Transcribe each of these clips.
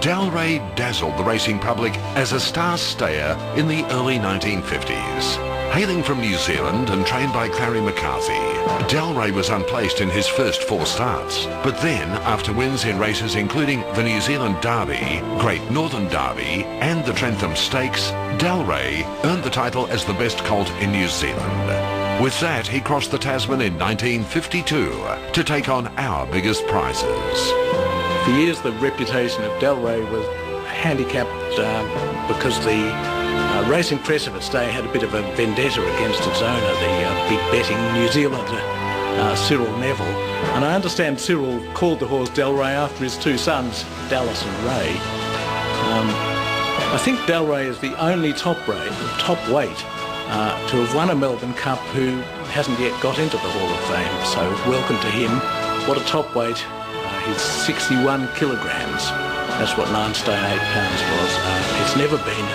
Dalray dazzled the racing public as a star stayer in the early 1950s. Hailing from New Zealand and trained by Clary McCarthy, Dalray was unplaced in his first 4 starts. But then, after wins in races including the New Zealand Derby, Great Northern Derby and the Trentham Stakes, Dalray earned the title as the best colt in New Zealand. With that, he crossed the Tasman in 1952 to take on our biggest prizes. For years, the reputation of Dalray was handicapped because the racing press of its day had a bit of a vendetta against its owner, the big betting New Zealander, Cyril Neville. And I understand Cyril called the horse Dalray after his 2 sons, Dallas and Ray. I think Dalray is the only top weight to have won a Melbourne Cup who hasn't yet got into the Hall of Fame. So welcome to him. What a top weight. He's 61 kilograms. That's what 9 stone 8 pounds was. It's never been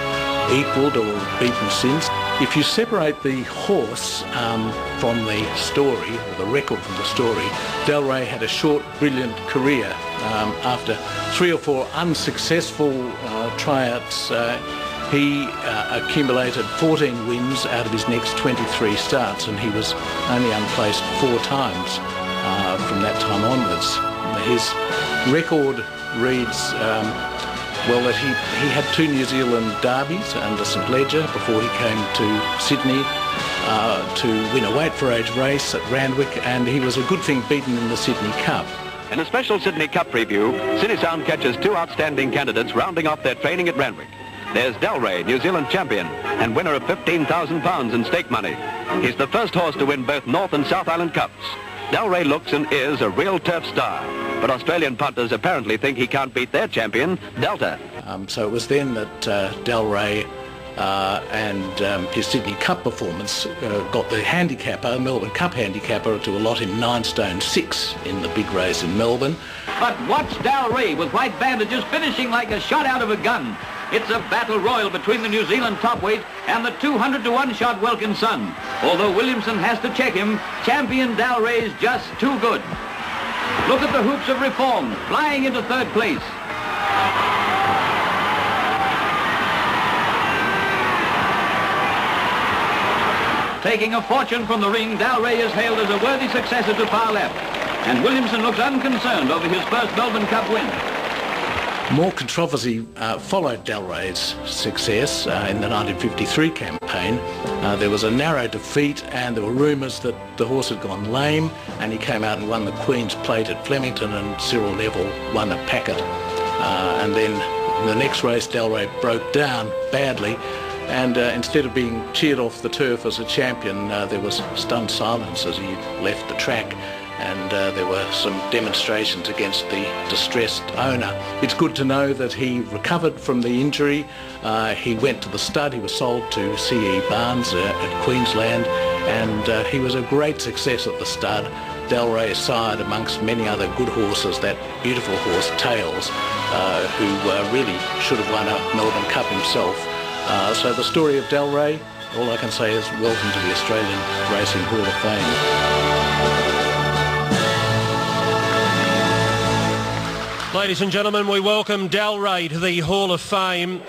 equalled or beaten since. If you separate the horse from the story, or the record from the story, Dalray had a short, brilliant career. After 3 or 4 unsuccessful tryouts, he accumulated 14 wins out of his next 23 starts, and he was only unplaced 4 times from that time onwards. His record reads that he had 2 New Zealand derbies under St Leger before he came to Sydney to win a weight for age race at Randwick, and he was a good thing beaten in the Sydney Cup. In a special Sydney Cup preview, City Sound catches 2 outstanding candidates rounding off their training at Randwick. There's Dalray, New Zealand champion and winner of £15,000 in stake money. He's the first horse to win both North and South Island Cups. Dalray looks and is a real turf star, but Australian punters apparently think he can't beat their champion, Delta. So it was then that Dalray and his Sydney Cup performance got the handicapper, Melbourne Cup handicapper, to allot him 9 stone 6 in the big race in Melbourne. But watch Dalray with white bandages finishing like a shot out of a gun. It's a battle royal between the New Zealand topweight and the 200-to-1 shot Welkin Son. Although Williamson has to check him, champion Dalray's just too good. Look at the hoops of Reform, flying into 3rd place. Taking a fortune from the ring, Dalray is hailed as a worthy successor to Far Lap. And Williamson looks unconcerned over his first Melbourne Cup win. More controversy followed Dalray's success in the 1953 campaign. There was a narrow defeat, and there were rumours that the horse had gone lame, and he came out and won the Queen's Plate at Flemington, and Cyril Neville won a packet. And then in the next race, Dalray broke down badly, and instead of being cheered off the turf as a champion, there was stunned silence as he left the track. And there were some demonstrations against the distressed owner. It's good to know that he recovered from the injury. He went to the stud. He was sold to C.E. Barnes at Queensland, and he was a great success at the stud. Dalray sired amongst many other good horses that beautiful horse Tails, who really should have won a Melbourne Cup himself. So the story of Dalray, all I can say is welcome to the Australian Racing Hall of Fame. Ladies and gentlemen, we welcome Dalray to the Hall of Fame.